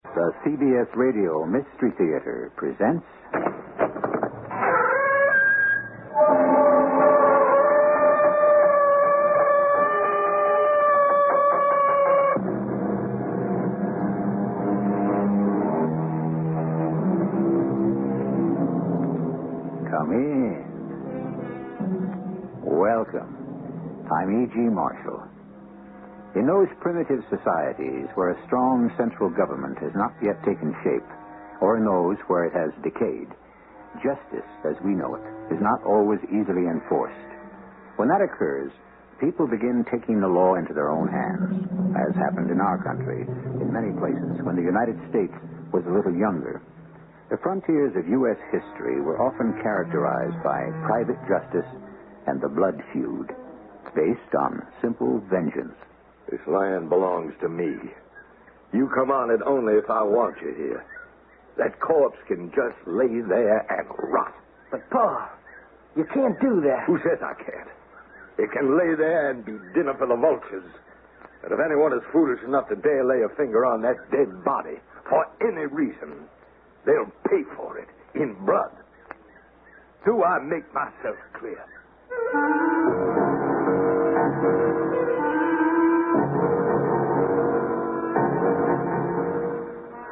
The CBS Radio Mystery Theater presents... Come in. Welcome. I'm E.G. Marshall. In those primitive societies where a strong central government has not yet taken shape, or in those where it has decayed, justice, as we know it, is not always easily enforced. When that occurs, people begin taking the law into their own hands, as happened in our country, in many places, when the United States was a little younger. The frontiers of U.S. history were often characterized by private justice and the blood feud, based on simple vengeance. This land belongs to me. You come on it only if I want you here. That corpse can just lay there and rot. But, Pa, you can't do that. Who says I can't? It can lay there and be dinner for the vultures. And if anyone is foolish enough to dare lay a finger on that dead body, for any reason, they'll pay for it in blood. Do I make myself clear?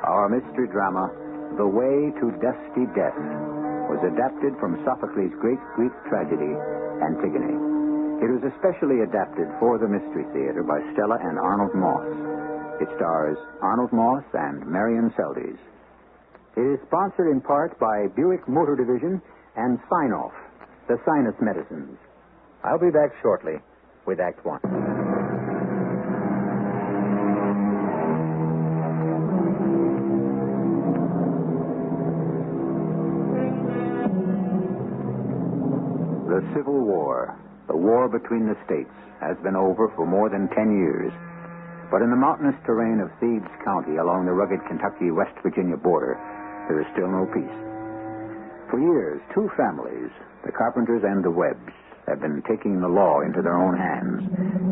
Our mystery drama, The Way to Dusty Death, was adapted from Sophocles' great Greek tragedy, Antigone. It was especially adapted for the Mystery Theater by Stella and Arnold Moss. It stars Arnold Moss and Marion Seldes. It is sponsored in part by Buick Motor Division and Sign-Off, the sinus medicines. I'll be back shortly with Act One. The Civil War, the war between the states, has been over for more than 10 years. But in the mountainous terrain of Thebes County along the rugged Kentucky-West Virginia border, there is still no peace. For years, two families, the Carpenters and the Webbs, have been taking the law into their own hands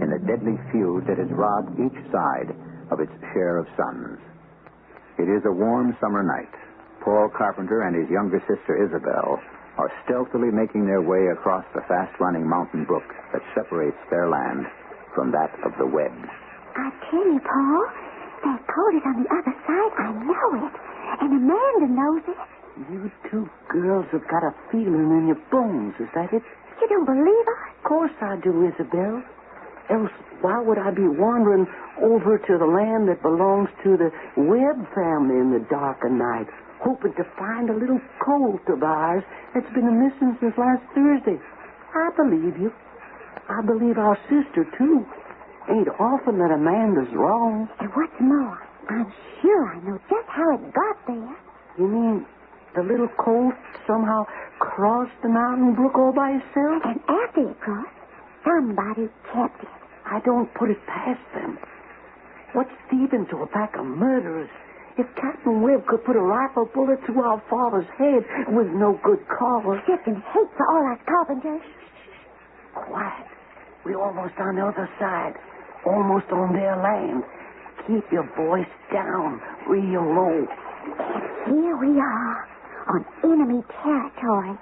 in the deadly feud that has robbed each side of its share of sons. It is a warm summer night. Paul Carpenter and his younger sister Isabel are stealthily making their way across the fast-running mountain brook that separates their land from that of the Webbs. I tell you, Paul, that coat is on the other side. I know it. And Amanda knows it. You two girls have got a feeling in your bones, is that it? You don't believe us? Of course I do, Isabel. Else, why would I be wandering over to the land that belongs to the Webb family in the dark of night, hoping to find a little colt of ours that's been missing since last Thursday? I believe you. I believe our sister, too. Ain't often that Amanda's wrong. And what's more, I'm sure I know just how it got there. You mean the little colt somehow crossed the mountain brook all by itself? And after it crossed, somebody kept it. I don't put it past them. What's thieving to a pack of murderers? If Captain Webb could put a rifle bullet through our father's head with no good cause. Just in hate for all us carpenters. Quiet. We're almost on the other side. Almost on their land. Keep your voice down, real low. And here we are, on enemy territory.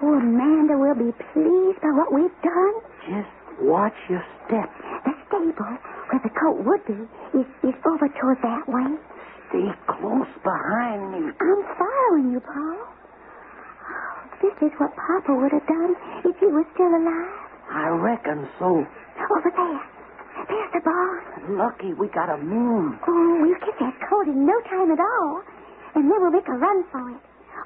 Oh, Amanda will be pleased by what we've done. Just watch your step. The stable, where the coat would be, is over toward that way. Stay close behind me. I'm following you, Paul. Oh, this is what Papa would have done if he was still alive. I reckon so. Over there. There's the barn. Lucky we got a moon. Oh, we'll get that coat in no time at all. And then we'll make a run for it.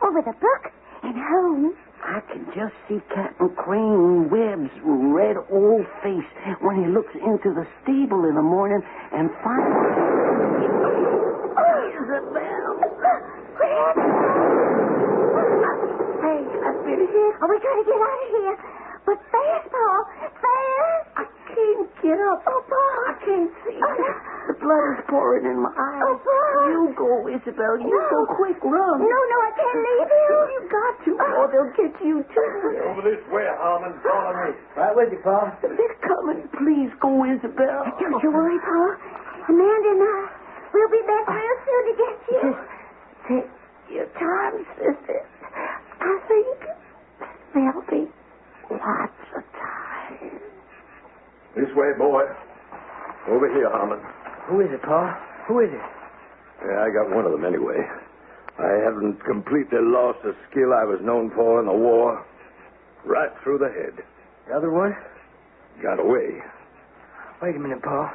Over the brook and home. I can just see Captain Crane Webb's red old face when he looks into the stable in the morning and finds... Oh, Isabel! Red! Hey, I've been hit. Oh, we got to get out of here. But fast, Paul. Fast. I can't get up. Oh, Paul. I can't see. Oh, no. The blood is pouring in my eyes. Oh, Paul. You go, Isabel. You No. go quick. Run. No, I can't leave you. You got to, or they'll get you, too. Over this way, Harmon. Follow me. Right with you, Pa. They're coming. Please go, Isabel. Don't you worry, Paul. Amanda and I, we'll be back real soon to Take your time, sister. I think there'll be lots of time. This way, boy. Over here, Harmon. Who is it, Pa? Who is it? Yeah, I got one of them anyway. I haven't completely lost the skill I was known for in the war. Right through the head. The other one? Got away. Wait a minute, Pa.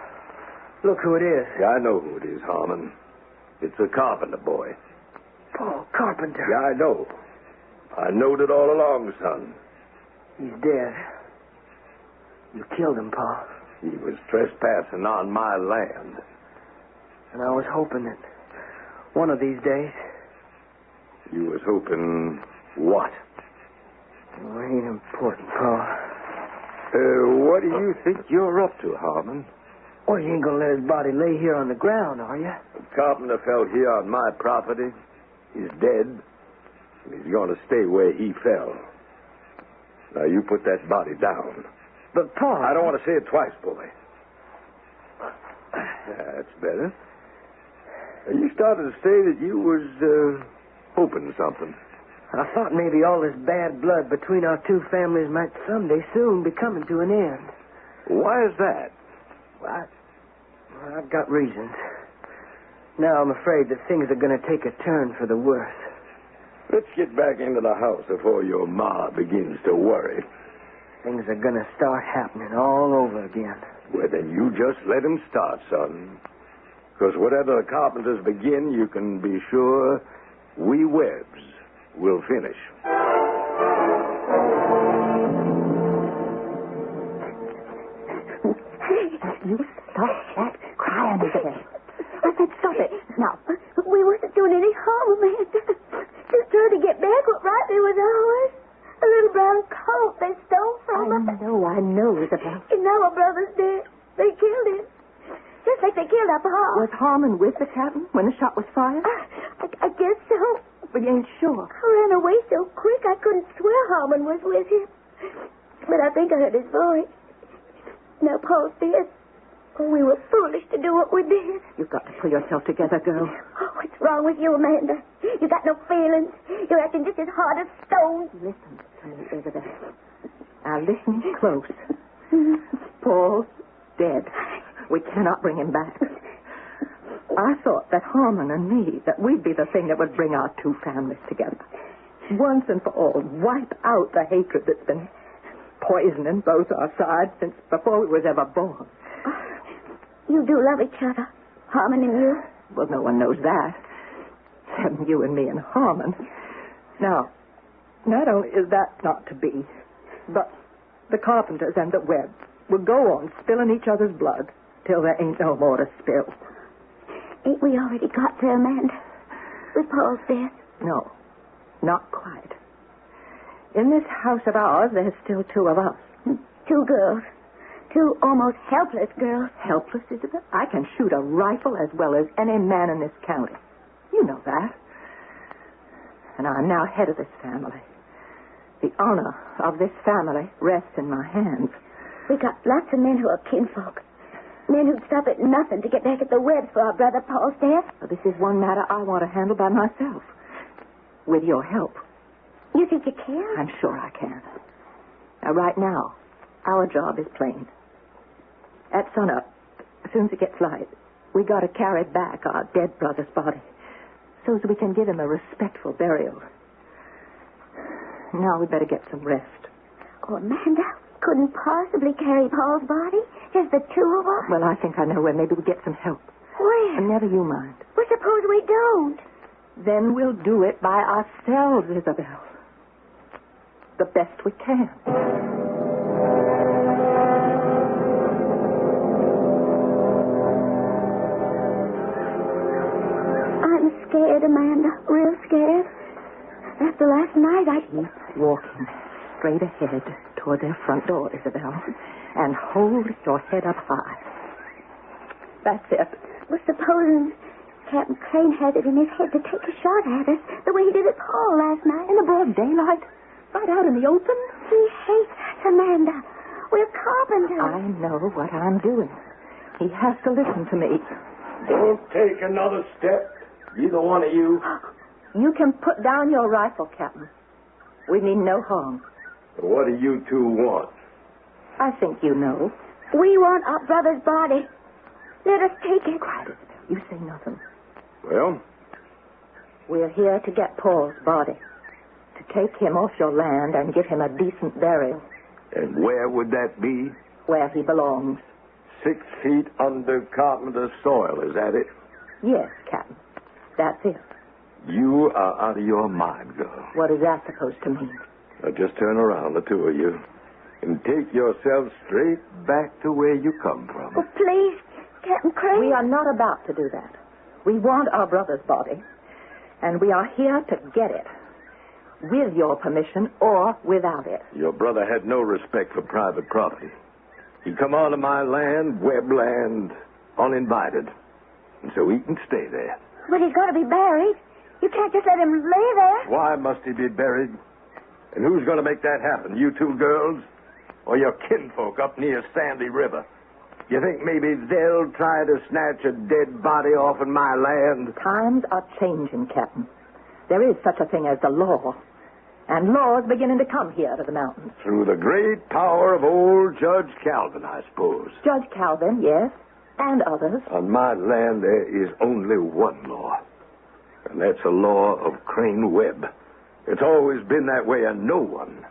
Look who it is. Yeah, I know who it is, Harmon. It's a carpenter boy. Paul Carpenter. Yeah, I know. I knowed it all along, son. He's dead. You killed him, Pa. He was trespassing on my land. And I was hoping that one of these days... You was hoping what? Well, it ain't important, Pa. What do you think you're up to, Harmon? Well, you ain't gonna let his body lay here on the ground, are you? The carpenter fell here on my property. He's dead. And he's going to stay where he fell. Now, you put that body down. But, Pa... I don't want to say it twice, boy. That's better. You started to say that you was hoping something. I thought maybe all this bad blood between our two families might someday soon be coming to an end. Why is that? Well, I've got reasons. Now I'm afraid that things are going to take a turn for the worse. Let's get back into the house before your ma begins to worry. Things are going to start happening all over again. Well, then you just let him start, son. Because whatever the carpenters begin, you can be sure we Webbs will finish. You stop that crying, Isabel. I said stop it. Now, we wasn't doing any harm, Amanda. Just trying to get back what rightly was ours. A little brown coat they stole from us. I know, Isabel. And now our brother's dead. They killed him. Just like they killed our pa. Was Harmon with the cabin when the shot was fired? I guess so. But you ain't sure. I ran away so quick I couldn't swear Harmon was with him. But I think I heard his voice. Now Paul's dead. Oh, we were foolish to do what we did. You've got to pull yourself together, girl. Oh, what's wrong with you, Amanda? You got no feelings. You're acting just as hard as stone. Listen to me, Isabel. Now listen close. Paul's dead. We cannot bring him back. I thought that Harmon and me, that we'd be the thing that would bring our two families together. Once and for all, wipe out the hatred that's been poisoning both our sides since before we was ever born. You do love each other, Harmon and you. Well, no one knows that. Except you and me and Harmon. Now, not only is that not to be, but the Carpenters and the Webbs will go on spilling each other's blood till there ain't no more to spill. Ain't we already got there, Amanda? With Paul's death? No, not quite. In this house of ours, there's still two of us. Two girls. Two almost helpless girls. Helpless, Isabel? I can shoot a rifle as well as any man in this county. You know that. And I'm now head of this family. The honor of this family rests in my hands. We got lots of men who are kinfolk. Men who'd stop at nothing to get back at the Webbs for our brother Paul's death. Well, this is one matter I want to handle by myself. With your help. You think you can? I'm sure I can. Now, right now, our job is plain. At sunup, as soon as it gets light, we got to carry back our dead brother's body so as we can give him a respectful burial. Now we'd better get some rest. Oh, Amanda, couldn't possibly carry Paul's body? Just the two of us? Well, I think I know where. Maybe we'll get some help. Where? And never you mind. Well, suppose we don't. Then we'll do it by ourselves, Isabel. The best we can. I'm scared, Amanda. Real scared. After last night, Keep walking straight ahead toward their front door, Isabel. And hold your head up high. That's it. Well, supposing Captain Crane has it in his head to take a shot at us the way he did at Paul last night. In the broad daylight? Right out in the open? He hates us, Amanda. We're carpenters. I know what I'm doing. He has to listen to me. Don't take another step. Either one of you? You can put down your rifle, Captain. We mean no harm. What do you two want? I think you know. We want our brother's body. Let us take it. Quiet, Isabel. You say nothing. Well? We're here to get Paul's body. To take him off your land and give him a decent burial. And where would that be? Where he belongs. 6 feet under Carpenter's soil, is that it? Yes, Captain. That's it. You are out of your mind, girl. What is that supposed to mean? Now just turn around, the two of you, and take yourselves straight back to where you come from. Oh, please, Captain Crane. We are not about to do that. We want our brother's body, and we are here to get it. With your permission or without it. Your brother had no respect for private property. He come onto my land, Webb land, uninvited. And so he can stay there. But he's got to be buried. You can't just let him lay there. Why must he be buried? And who's going to make that happen? You two girls? Or your kinfolk up near Sandy River? You think maybe they'll try to snatch a dead body off of my land? Times are changing, Captain. There is such a thing as the law. And law's beginning to come here to the mountains. Through the great power of old Judge Calvin, I suppose. Judge Calvin, yes. And others. On my land, there is only one law. And that's a law of Crane Webb. It's always been that way, and no one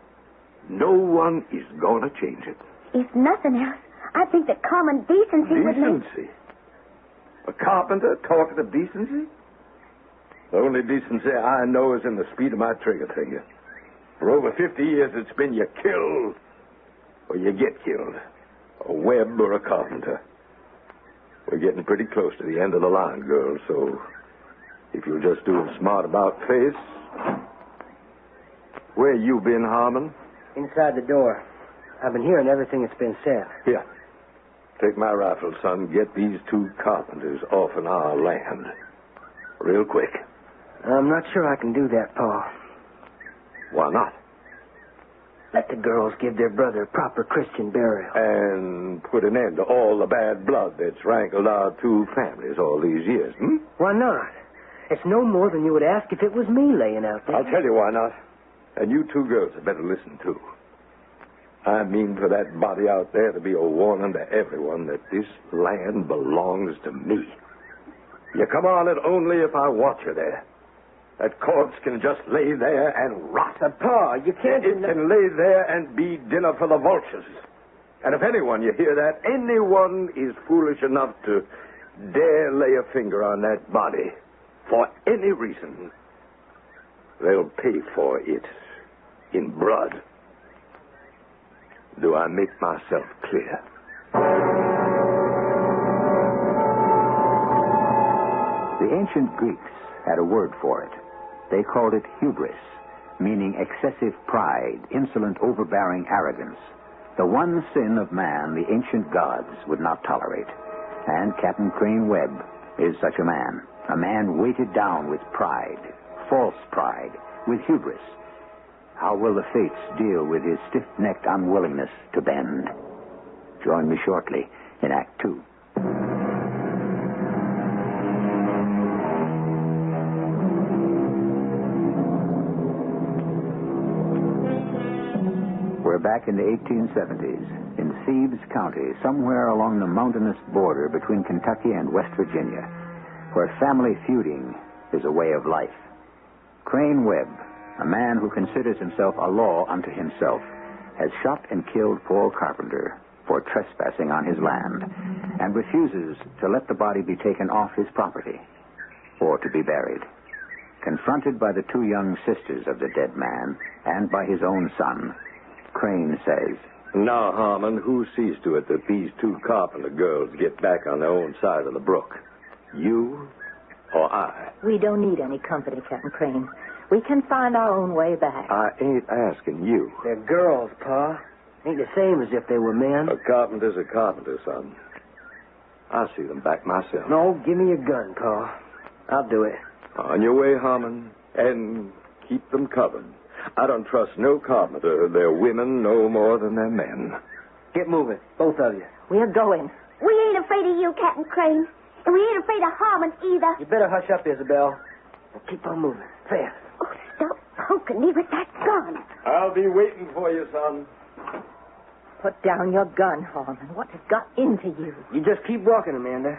is going to change it. If nothing else, I think that common decency would make... Decency? A carpenter talking of decency? The only decency I know is in the speed of my trigger finger. For over 50 years, it's been you kill or you get killed. A Webb or a carpenter. We're getting pretty close to the end of the line, girls, so if you'll just do a smart about face. Where you been, Harmon? Inside the door. I've been hearing everything that's been said. Here. Take my rifle, son. Get these 2 carpenters off in our land. Real quick. I'm not sure I can do that, Pa. Why not? Let the girls give their brother proper Christian burial. And put an end to all the bad blood that's rankled our 2 families all these years, Why not? It's no more than you would ask if it was me laying out there. I'll tell you why not. And you 2 girls had better listen, too. I mean for that body out there to be a warning to everyone that this land belongs to me. You come on it only if I want you there. That corpse can just lay there and rot. Pa, you can't... It can lay there and be dinner for the vultures. And if anyone, you hear that, anyone is foolish enough to dare lay a finger on that body for any reason, they'll pay for it in blood. Do I make myself clear? The ancient Greeks had a word for it. They called it hubris, meaning excessive pride, insolent, overbearing arrogance. The one sin of man the ancient gods would not tolerate. And Captain Crane Webb is such a man weighted down with pride, false pride, with hubris. How will the fates deal with his stiff-necked unwillingness to bend? Join me shortly in Act 2. We're back in the 1870s, in Thebes County, somewhere along the mountainous border between Kentucky and West Virginia, where family feuding is a way of life. Crane Webb, a man who considers himself a law unto himself, has shot and killed Paul Carpenter for trespassing on his land, and refuses to let the body be taken off his property or to be buried. Confronted by the 2 young sisters of the dead man and by his own son, Crane says, Now, Harmon, who sees to it that these 2 carpenter girls get back on their own side of the brook? You or I? We don't need any company, Captain Crane. We can find our own way back. I ain't asking you. They're girls, Pa. Ain't the same as if they were men. A carpenter's a carpenter, son. I'll see them back myself. No, give me your gun, Pa. I'll do it. On your way, Harmon, and keep them covered. I don't trust no carpenter, their women, no more than their men. Get moving, both of you. We're going. We ain't afraid of you, Captain Crane. And we ain't afraid of harming either. You better hush up, Isabel. And keep on moving. Fast. Oh, stop poking me with that gun. I'll be waiting for you, son. Put down your gun, Harmon. What has got into you? You just keep walking, Amanda.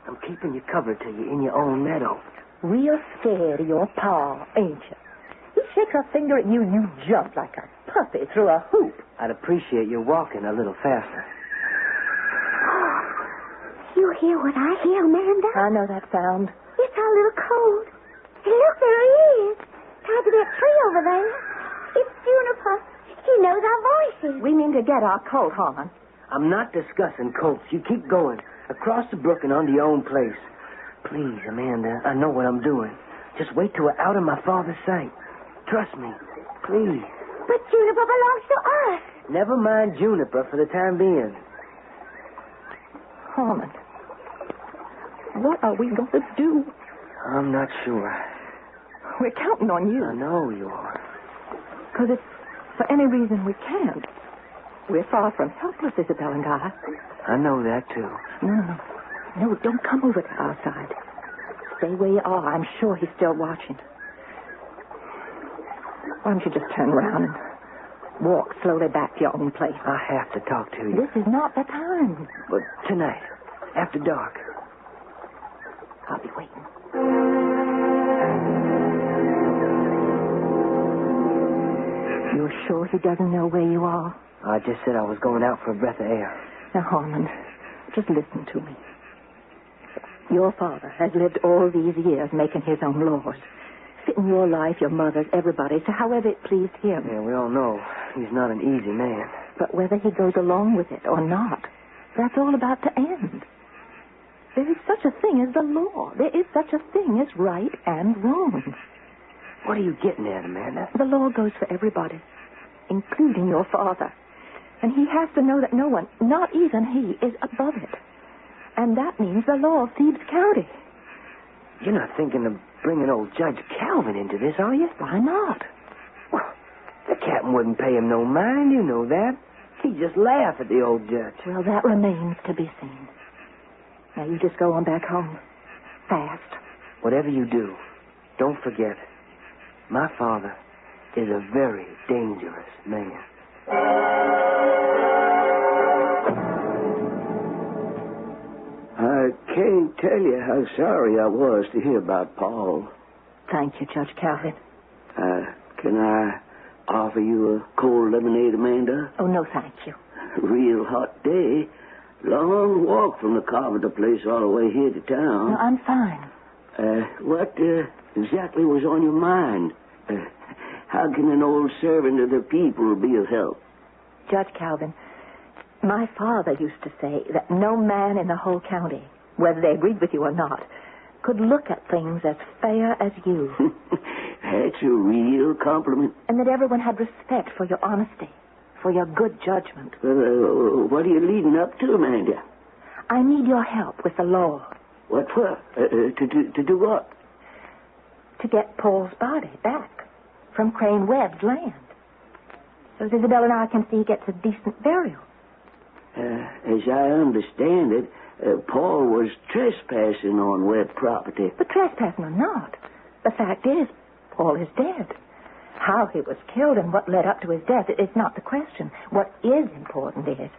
I'm keeping you covered till you're in your own meadow. Real scared of your pa, ain't you? He shakes a finger at you, you jump like a puppy through a hoop. I'd appreciate you walking a little faster. You hear what I hear, Amanda? I know that sound. It's our little colt. Hey, look, there he is. Tied to that tree over there. It's Juniper. He knows our voices. We mean to get our colt, Harmon. I'm not discussing colts. You keep going. Across the brook and onto your own place. Please, Amanda, I know what I'm doing. Just wait till we're out of my father's sight. Trust me. Please. But Juniper belongs to us. Never mind Juniper for the time being. Harmon, what are we going to do? I'm not sure. We're counting on you. I know you are. Because if for any reason we can't, we're far from helpless, Isabel and I. I know that, too. No, don't come over to our side. Stay where you are. I'm sure he's still watching. Why don't you just turn around and walk slowly back to your own place? I have to talk to you. This is not the time. But tonight, after dark. I'll be waiting. You're sure he doesn't know where you are? I just said I was going out for a breath of air. Now, Harmon, just listen to me. Your father has lived all these years making his own laws, fitting your life, your mother's, everybody's, to however it pleased him. Yeah, we all know he's not an easy man. But whether he goes along with it or not, that's all about to end. There is such a thing as the law. There is such a thing as right and wrong. What are you getting at, Amanda? The law goes for everybody, including your father. And he has to know that no one, not even he, is above it. And that means the law of Thebes County. You're not thinking of bringing old Judge Calvin into this, are you? Why not? Well, the captain wouldn't pay him no mind, you know that. He'd just laugh at the old judge. Well, that remains to be seen. Now, you just go on back home. Fast. Whatever you do, don't forget, my father is a very dangerous man. I can't tell you how sorry I was to hear about Paul. Thank you, Judge Calvin. Can I offer you a cold lemonade, Amanda? Oh, no, thank you. Real hot day. Long walk from the Carpenter place all the way here to town. No, I'm fine. What exactly was on your mind? How can an old servant of the people be of help? Judge Calvin, my father used to say that no man in the whole county, whether they agreed with you or not, could look at things as fair as you. That's a real compliment. And that everyone had respect for your honesty, for your good judgment. What are you leading up to, Amanda? I need your help with the law. What for? To do what? To get Paul's body back from Crane Webb's land, so that Isabel and I can see he gets a decent burial. As I understand it, Paul was trespassing on Webb property. But trespassing or not, the fact is, Paul is dead. How he was killed and what led up to his death is not the question. What is important is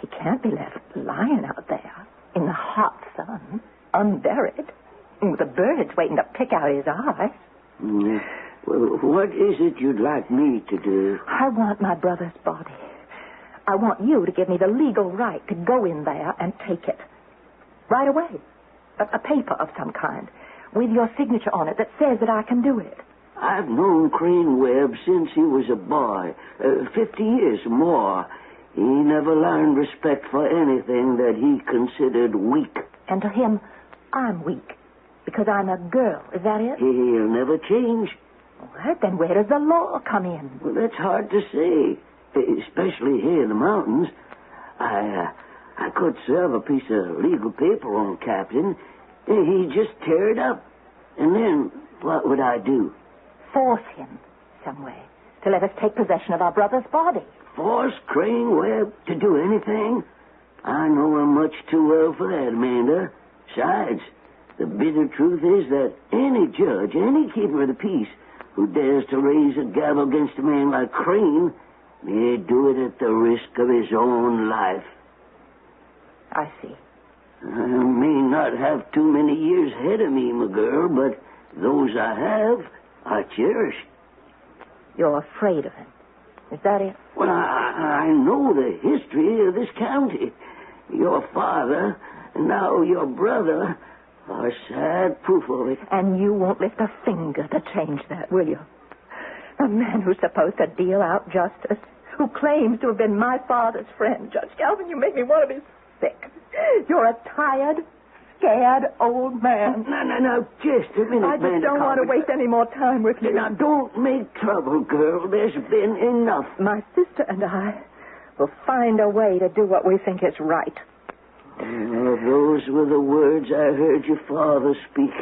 he can't be left lying out there in the hot sun, unburied, with the birds waiting to pick out his eyes. Well, what is it you'd like me to do? I want my brother's body. I want you to give me the legal right to go in there and take it. Right away. A paper of some kind with your signature on it that says that I can do it. I've known Crane Webb since he was a boy, 50 years or more. He never learned respect for anything that he considered weak. And to him, I'm weak because I'm a girl. Is that it? He'll never change. All right, then where does the law come in? Well, that's hard to say, especially here in the mountains. I could serve a piece of legal paper on Captain. He'd just tear it up. And then what would I do? Force him some way to let us take possession of our brother's body. Force Crane Webb to do anything? I know him much too well for that, Amanda. Besides, the bitter truth is that any judge, any keeper of the peace who dares to raise a gavel against a man like Crane may do it at the risk of his own life. I see. I may not have too many years ahead of me, my girl, but those I have, I cherish. You're afraid of him. Is that it? Well, I know the history of this county. Your father, and now your brother, are sad proof of it. And you won't lift a finger to change that, will you? A man who's supposed to deal out justice, who claims to have been my father's friend. Judge Calvin, you make me want to be sick. You're a tired, scared old man. No, just a minute, I just don't want to waste any more time with you. Now, don't make trouble, girl. There's been enough. My sister and I will find a way to do what we think is right. Well, those were the words I heard your father speak.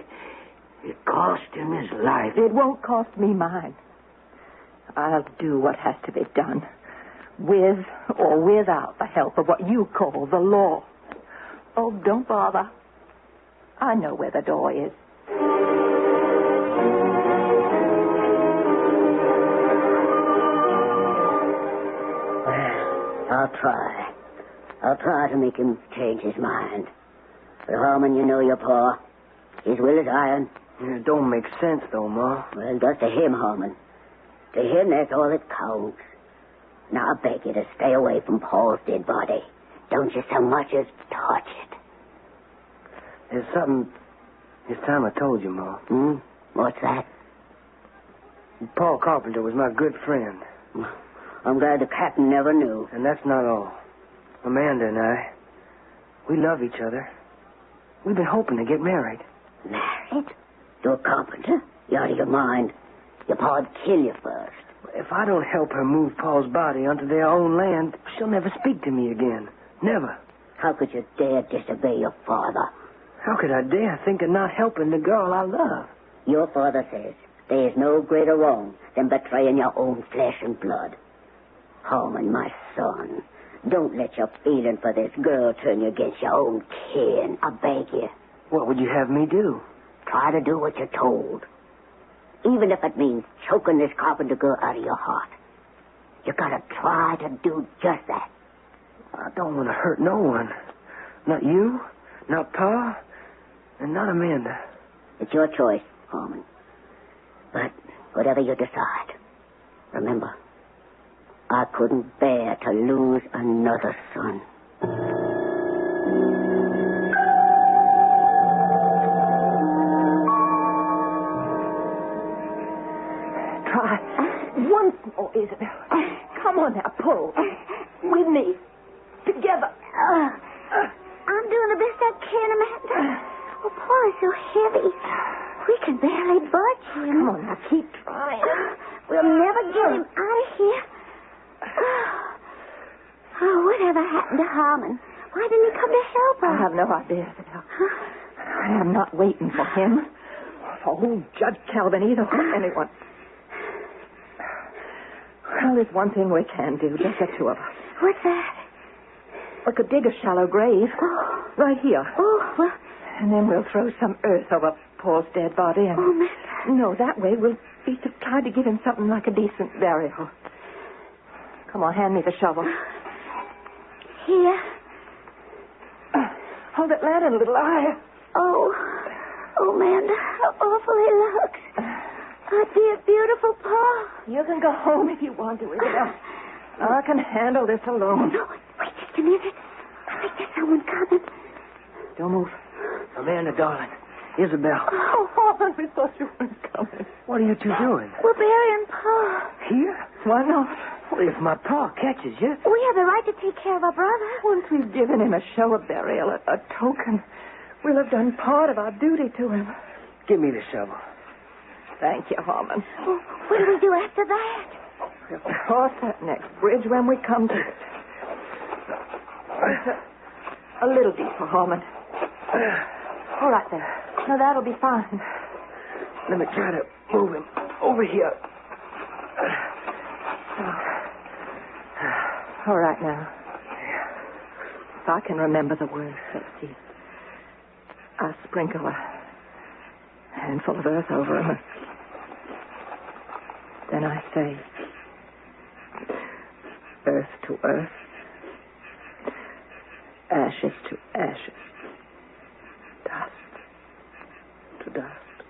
It cost him his life. It won't cost me mine. I'll do what has to be done, with or without the help of what you call the law. Oh, don't bother. I know where the door is. I'll try to make him change his mind. But, Harmon, you know your pa. He's will as iron. It don't make sense, though, Ma. Well, it does to him, Harmon. To him, that's all that counts. Now, I beg you to stay away from Paul's dead body. Don't you so much as touch it. There's something this time I told you, Ma. What's that? Paul Carpenter was my good friend. I'm glad the captain never knew. And that's not all. Amanda and I, we love each other. We've been hoping to get married. Married? To a carpenter? You're out of your mind. Your pa'd kill you first. If I don't help her move Paul's body onto their own land, she'll never speak to me again. Never. How could you dare disobey your father? How could I dare think of not helping the girl I love? Your father says there is no greater wrong than betraying your own flesh and blood. Harmon, my son, don't let your feeling for this girl turn you against your own kin. I beg you. What would you have me do? Try to do what you're told. Even if it means choking this carpenter girl out of your heart. You gotta try to do just that. I don't want to hurt no one. Not you, not Pa, and not Amanda. It's your choice, Harmon. But whatever you decide, remember, I couldn't bear to lose another son. Try once more, Isabel. Come on now, pull. With me. Together. I'm doing the best I can, Amanda. Oh, Paul is so heavy. We can barely budge him. Come on now, keep trying. We'll never get him out of here. Oh, whatever happened to Harmon? Why didn't he come to help us? I have no idea, Isabel. I am not waiting for him, for old Judge Calvin either, or anyone. Well, there's one thing we can do, just the two of us. What's that? We could dig a shallow grave right here. Oh, well... And then we'll throw some earth over Paul's dead body and... Oh, Mister. No, that way we'll be to try to give him something like a decent burial. Come on, hand me the shovel. Here. Hold that lantern a little higher. Oh, Amanda, how awful he looks. Oh, dear, beautiful Paul. You can go home if you want to, Isabel. I can handle this alone. No, wait just a minute. I think there's someone coming. Don't move. Amanda, darling. Isabel. Oh, we thought you weren't coming. What are you two doing? We're burying Paul. Here? Why not? Well, if my pa catches you... We have the right to take care of our brother. Once we've given him a show of burial, a token, we'll have done part of our duty to him. Give me the shovel. Thank you, Harmon. Well, what do we do after that? We'll cross that next bridge when we come to it. It's a little deeper, Harmon. All right, there. Now, that'll be fine. Let me try to move him over here. All right, now. If I can remember the words, let's see. I sprinkle a handful of earth over him. Then I say, earth to earth, ashes to ashes, dust to dust,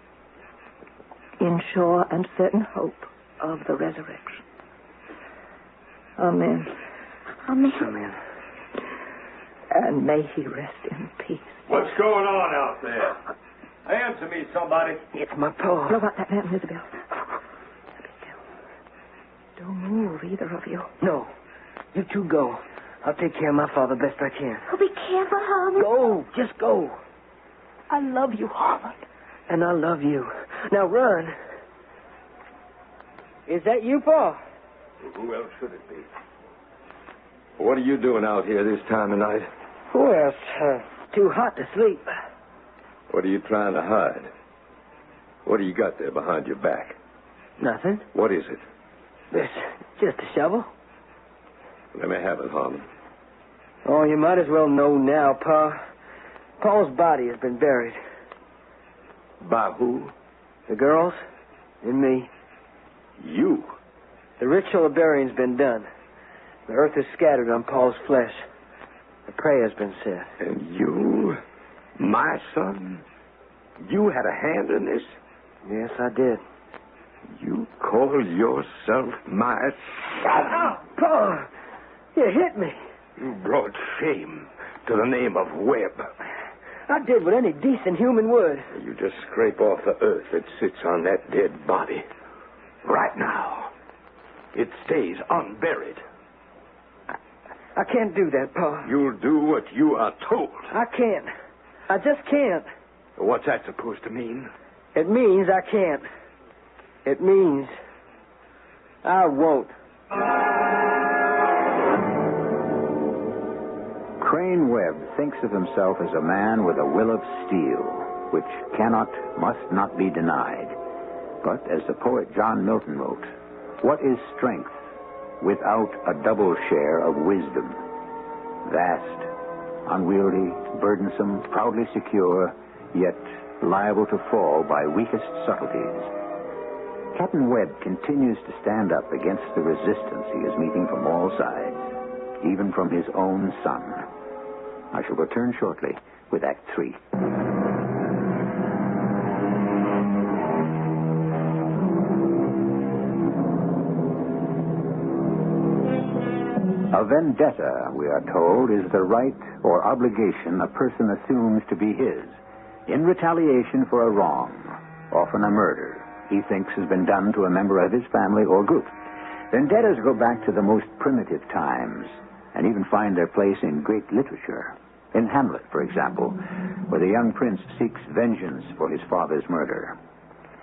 in sure and certain hope of the resurrection. Amen. Amen. Amen. And may he rest in peace. What's going on out there? Answer me, somebody. It's my paw. Blow out that lamp, Isabel. Be still. Don't move, either of you. No. You two go. I'll take care of my father best I can. Oh, be careful, Harmon. Go. Just go. I love you, Harmon. And I love you. Now run. Is that you, Pa? Who else should it be? What are you doing out here this time of night? Well, it's too hot to sleep. What are you trying to hide? What do you got there behind your back? Nothing. What is it? It's just a shovel. Let me have it, Harmon. Oh, you might as well know now, Pa. Paul's body has been buried. By who? The girls and me. You? The ritual of burying's been done. The earth is scattered on Paul's flesh. The prayer's been said. And you, my son, you had a hand in this? Yes, I did. You call yourself my son? Oh, Pa! You hit me. You brought shame to the name of Webb. I did what any decent human would. You just scrape off the earth that sits on that dead body. Right now. It stays unburied. I can't do that, Pa. You'll do what you are told. I can't. I just can't. What's that supposed to mean? It means I can't. It means I won't. Crane Webb thinks of himself as a man with a will of steel, which cannot, must not be denied. But as the poet John Milton wrote, what is strength without a double share of wisdom? Vast, unwieldy, burdensome, proudly secure, yet liable to fall by weakest subtleties. Captain Webb continues to stand up against the resistance he is meeting from all sides, even from his own son. I shall return shortly with Act 3. A vendetta, we are told, is the right or obligation a person assumes to be his in retaliation for a wrong, often a murder, he thinks has been done to a member of his family or group. Vendettas go back to the most primitive times and even find their place in great literature. In Hamlet, for example, where the young prince seeks vengeance for his father's murder.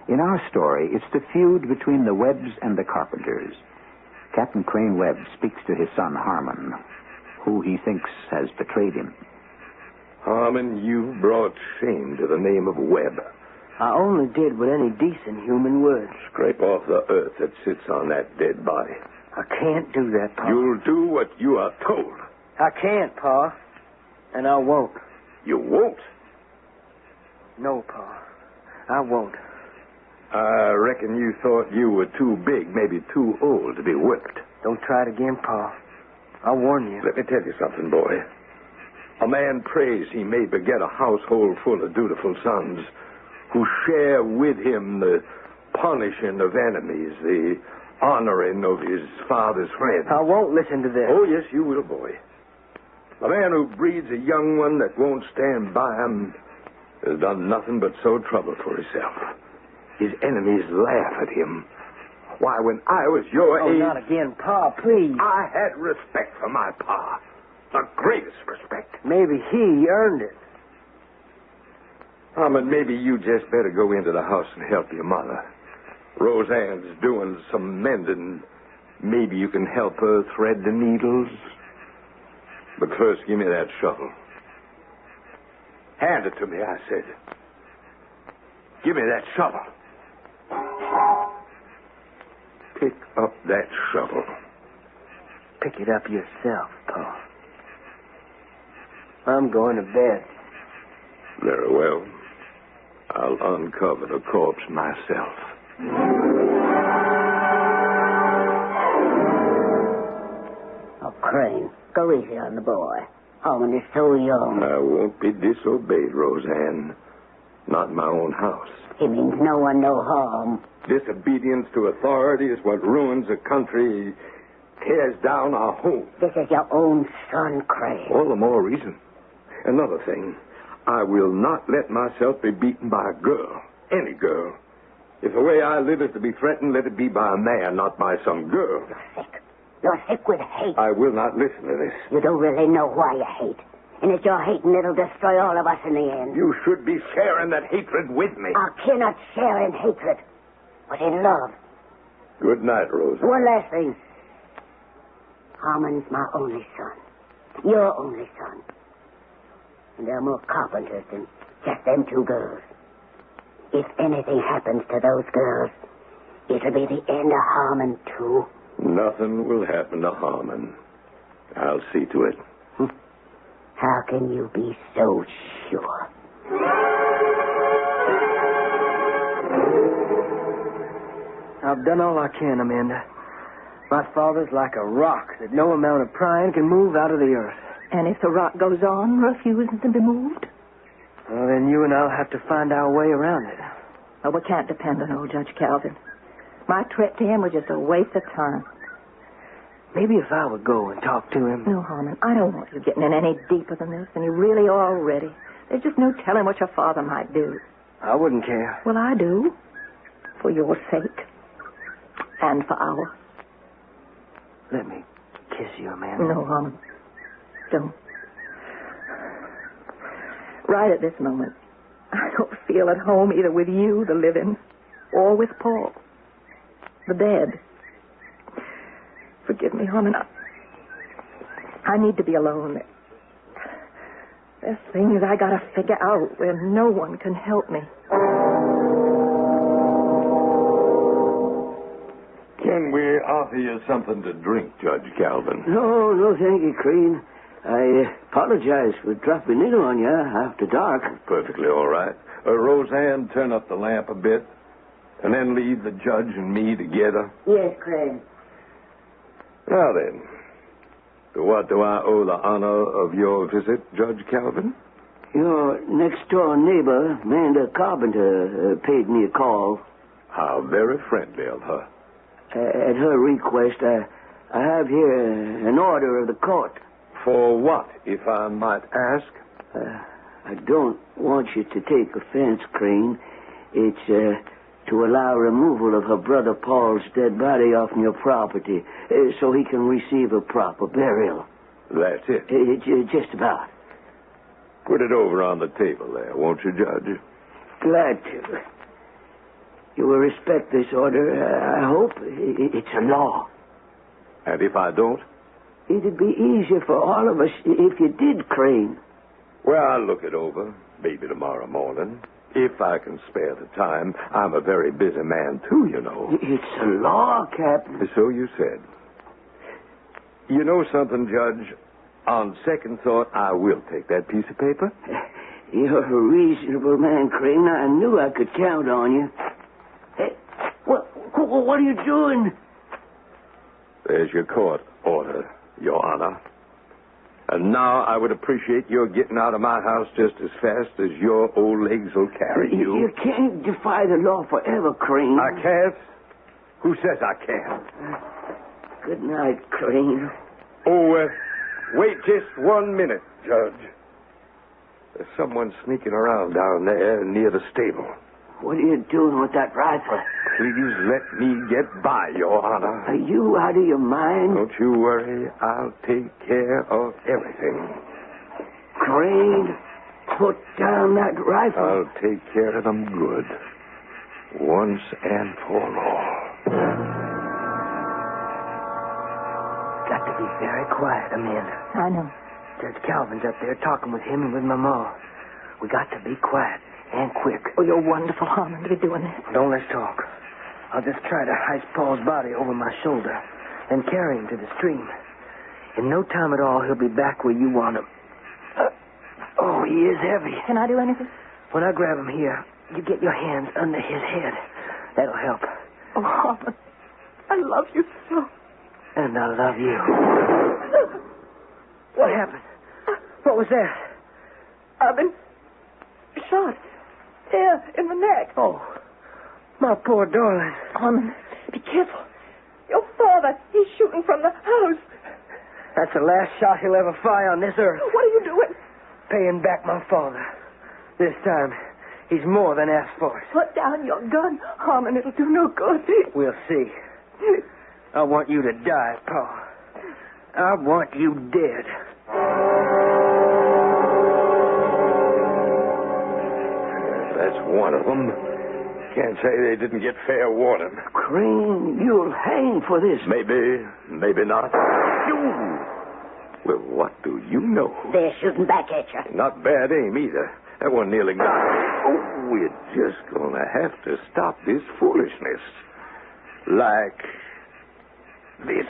In our story, it's the feud between the Webbs and the Carpenters. Captain Crane Webb speaks to his son, Harmon, who he thinks has betrayed him. Harmon, you brought shame to the name of Webb. I only did what any decent human would. Scrape off the earth that sits on that dead body. I can't do that, Pa. You'll do what you are told. I can't, Pa. And I won't. You won't? No, Pa. I won't. I reckon you thought you were too big, maybe too old to be whipped. Don't try it again, Pa. I'll warn you. Let me tell you something, boy. A man prays he may beget a household full of dutiful sons who share with him the punishing of enemies, the honoring of his father's friends. I won't listen to this. Oh, yes, you will, boy. A man who breeds a young one that won't stand by him has done nothing but sow trouble for himself. His enemies laugh at him. Why, when I was your age... not again, Pa, please. I had respect for my pa. The greatest respect. Maybe he earned it. Harmon, maybe you just better go into the house and help your mother. Roseanne's doing some mending. Maybe you can help her thread the needles. But first, give me that shovel. Hand it to me, I said. Give me that shovel. Pick up that shovel. Pick it up yourself, Pa. I'm going to bed. Very well. I'll uncover the corpse myself. Oh, Crane, go easy on the boy. Harmon is so young. I won't be disobeyed, Roseanne. Not in my own house. He means no one no harm. Disobedience to authority is what ruins a country, tears down our home. This is your own son, Crane. All the more reason. Another thing, I will not let myself be beaten by a girl. Any girl. If the way I live is to be threatened, let it be by a man, not by some girl. You're sick. You're sick with hate. I will not listen to this. You don't really know why you hate. And it's your hating that'll destroy all of us in the end. You should be sharing that hatred with me. I cannot share in hatred, but in love. Good night, Rosa. One last thing. Harmon's my only son. Your only son. And there are more carpenters than just them two girls. If anything happens to those girls, it'll be the end of Harmon, too. Nothing will happen to Harmon. I'll see to it. How can you be so sure? I've done all I can, Amanda. My father's like a rock that no amount of prying can move out of the earth. And if the rock goes on, refuses to be moved? Well, then you and I'll have to find our way around it. Well, we can't depend on old Judge Calvin. My trip to him was just a waste of time. Maybe if I would go and talk to him. No, Harmon, I don't want you getting in any deeper than this, and you really are already. There's just no telling what your father might do. I wouldn't care. Well, I do. For your sake. And for ours. Let me kiss you, Amanda. No, Harmon. Don't. Right at this moment, I don't feel at home either with you, the living, or with Paul, the dead. Forgive me, Harmon. I need to be alone. There's things I gotta figure out where no one can help me. Can we offer you something to drink, Judge Calvin? No, thank you, Crane. I apologize for dropping in on you after dark. Perfectly all right. Roseanne, turn up the lamp a bit, and then leave the judge and me together. Yes, Crane. Now then, to what do I owe the honor of your visit, Judge Calvin? Your next-door neighbor, Amanda Carpenter, paid me a call. How very friendly of her. At her request, I have here an order of the court. For what, if I might ask? I don't want you to take offense, Crane. It's to allow removal of her brother Paul's dead body off your property so he can receive a proper burial. That's it. Just about. Put it over on the table there, won't you, Judge? Glad to. You will respect this order, I hope. It's a law. And if I don't? It'd be easier for all of us if you did, Crane. Well, I'll look it over, maybe tomorrow morning. If I can spare the time. I'm a very busy man, too, you know. It's a law, Captain. So you said. You know something, Judge? On second thought, I will take that piece of paper. You're a reasonable man, Crane. I knew I could count on you. Hey, what are you doing? There's your court order, Your Honor. And now I would appreciate your getting out of my house just as fast as your old legs will carry you. You can't defy the law forever, Crane. I can't? Who says I can't? Good night, Crane. Oh, wait just 1 minute, Judge. There's someone sneaking around down there near the stable. What are you doing with that rifle? Please let me get by, Your Honor. Are you out of your mind? Don't you worry. I'll take care of everything. Crane, put down that rifle. I'll take care of them good. Once and for all. Got to be very quiet, Amanda. I know. Judge Calvin's up there talking with him and with my ma. We got to be quiet and quick. Oh, you're wonderful, Harmon, to be doing this. Don't let's talk. I'll just try to heist Paul's body over my shoulder and carry him to the stream. In no time at all, he'll be back where you want him. Oh, he is heavy. Can I do anything? When I grab him here, you get your hands under his head. That'll help. Oh, Harmon, I love you so. And I love you. What happened? What was that? I've been shot. Here, in the neck. Oh, my poor darling. Harmon, be careful. Your father, he's shooting from the house. That's the last shot he'll ever fire on this earth. What are you doing? Paying back my father. This time, he's more than asked for it. Put down your gun, Harmon. It'll do no good. We'll see. I want you to die, Pa. I want you dead. That's one of them. Can't say they didn't get fair warning. Crane, you'll hang for this. Maybe, maybe not. Well, what do you know? They're shooting back at you. Not bad aim either. That one nearly got it. Oh, we're just gonna have to stop this foolishness. Like this.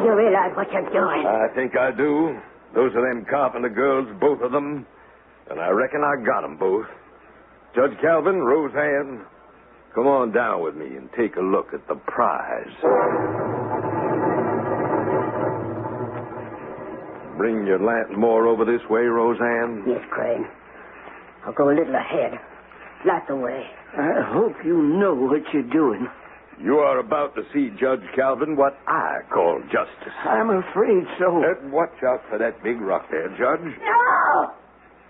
You realize what you're doing? I think I do. Those are them carpenter girls, both of them. And I reckon I got them both. Judge Calvin, Roseanne, come on down with me and take a look at the prize. Bring your lantern more over this way, Roseanne. Yes, Crane. I'll go a little ahead. Light the way. I hope you know what you're doing. You are about to see, Judge Calvin, what I call justice. I'm afraid so. Watch out for that big rock there, Judge. No!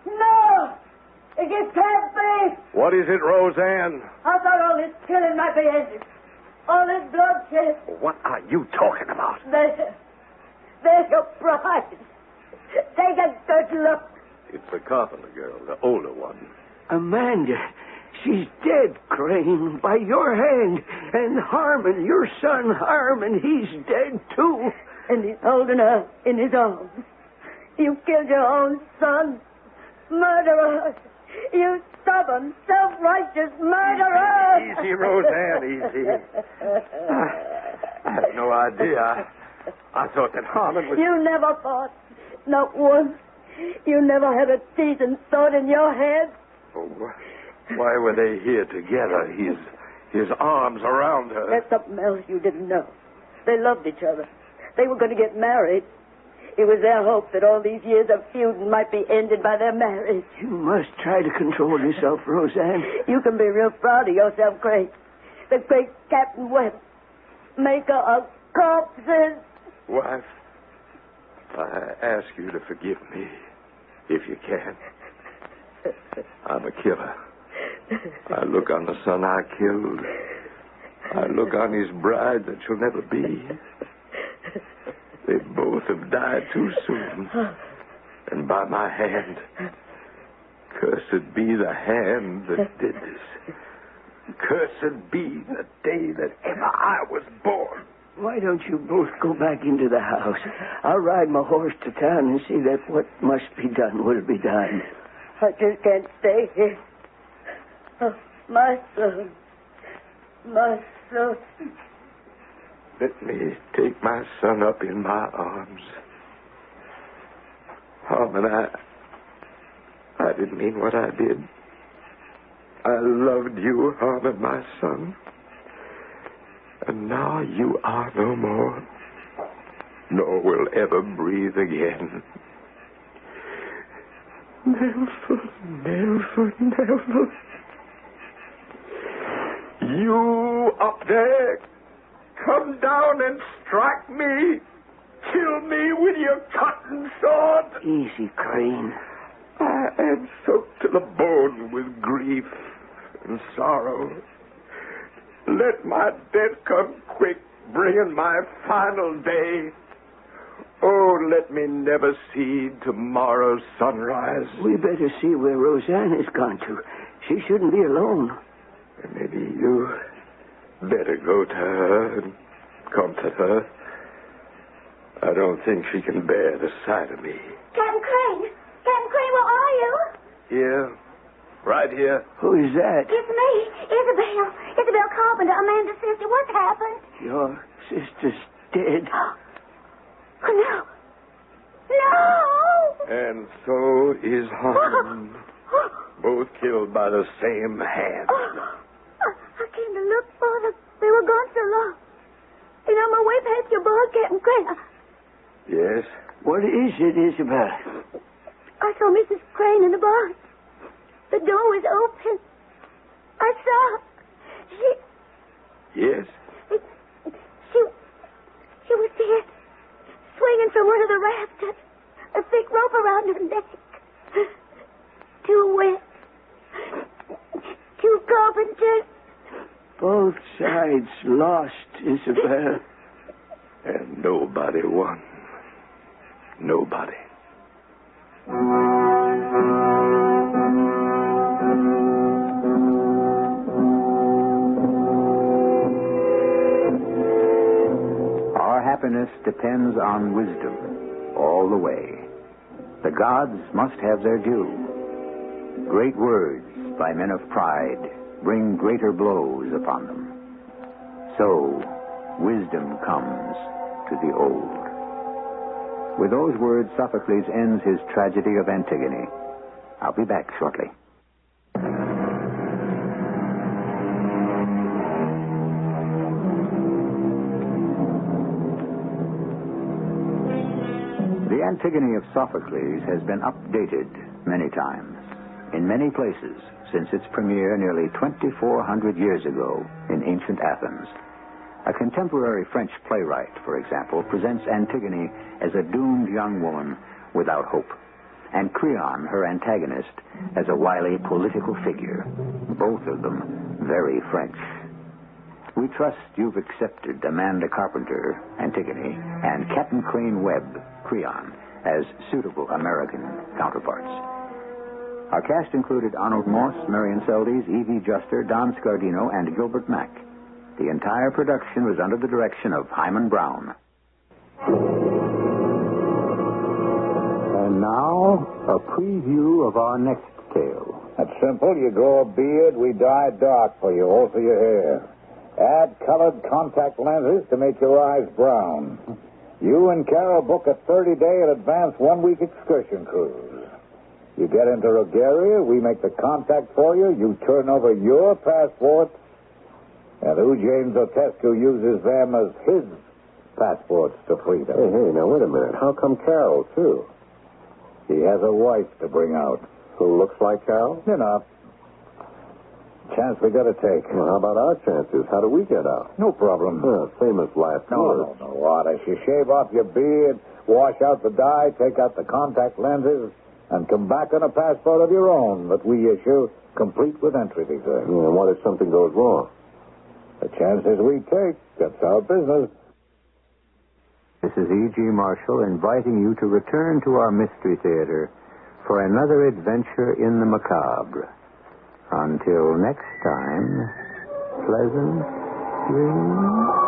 No! It can't be! What is it, Roseanne? I thought all this killing might be ended. All this bloodshed. What are you talking about? There's your prize. Take a good look. It's the carpenter girl, the older one. Amanda, she's dead, Crane, by your hand. And Harmon, your son Harmon, he's dead too. And he's holding her in his arms. You killed your own son. Murderer. You stubborn, self-righteous murderer. Easy, Roseanne, easy. I had no idea. I thought that Harmon was... You never thought. Not once. You never had a decent thought in your head. Oh, why were they here together? His arms around her. That's something else you didn't know. They loved each other. They were going to get married. It was their hope that all these years of feuding might be ended by their marriage. You must try to control yourself, Roseanne. You can be real proud of yourself, Craig. The great Captain Webb, maker of corpses. Wife, I ask you to forgive me, if you can. I'm a killer. I look on the son I killed. I look on his bride that shall never be. They both have died too soon. And by my hand. Cursed be the hand that did this. Cursed be the day that ever I was born. Why don't you both go back into the house? I'll ride my horse to town and see that what must be done will be done. I just can't stay here. Oh, my son. My son. Let me take my son up in my arms. Harmon, I didn't mean what I did. I loved you, Harmon, my son. And now you are no more, nor will ever breathe again. Never, never, never. You up there, come down and strike me. Kill me with your cotton sword. Easy, Crane. I am soaked to the bone with grief and sorrow. Let my death come quick, bringing my final day. Oh, let me never see tomorrow's sunrise. We better see where Roseanne has gone to. She shouldn't be alone. Maybe you better go to her and comfort her. I don't think she can bear the sight of me. Captain Crane! Captain Crane, where are you? Here, right here. Who is that? It's me, Isabel. Isabel Carpenter, Amanda's sister. What's happened? Your sister's dead. Oh, no. No! And so is Harmon. Both killed by the same hand. I came to look for them. They were gone so long. And on my way past your bar, Captain Crane, Yes? What is it, Isabel? I saw Mrs. Crane in the barn. The door was open. I saw Yes? She was dead, swinging from one of the rafters, a thick rope around her neck. Too wet. Two carpenters. Both sides lost, Isabel. And nobody won. Nobody. Our happiness depends on wisdom all the way. The gods must have their due. Great words by men of pride bring greater blows upon them. So, wisdom comes to the old. With those words, Sophocles ends his tragedy of Antigone. I'll be back shortly. The Antigone of Sophocles has been updated many times, in many places, since its premiere nearly 2,400 years ago in ancient Athens. A contemporary French playwright, for example, presents Antigone as a doomed young woman without hope, and Creon, her antagonist, as a wily political figure, both of them very French. We trust you've accepted Amanda Carpenter, Antigone, and Captain Crane Webb, Creon, as suitable American counterparts. Our cast included Arnold Moss, Marion Seldes, Evie Juster, Don Scardino, and Gilbert Mack. The entire production was under the direction of Hyman Brown. And now, a preview of our next tale. That's simple. You grow a beard, we dye it dark for you, alter your hair. Add colored contact lenses to make your eyes brown. You and Carol book a 30-day in advance 1-week excursion cruise. You get into Bulgaria, we make the contact for you, you turn over your passport, and Eugene Zotescu uses them as his passports to freedom. Hey, now wait a minute. How come Carol, too? He has a wife to bring out. Who looks like Carol? Enough. Chance we gotta take. Well, how about our chances? How do we get out? No problem. Famous last words. No. What? As you shave off your beard, wash out the dye, take out the contact lenses, and come back on a passport of your own that we issue, complete with entry visa. Yeah, and what if something goes wrong? The chances we take, that's our business. This is E.G. Marshall inviting you to return to our Mystery Theater for another adventure in the macabre. Until next time, pleasant dreams.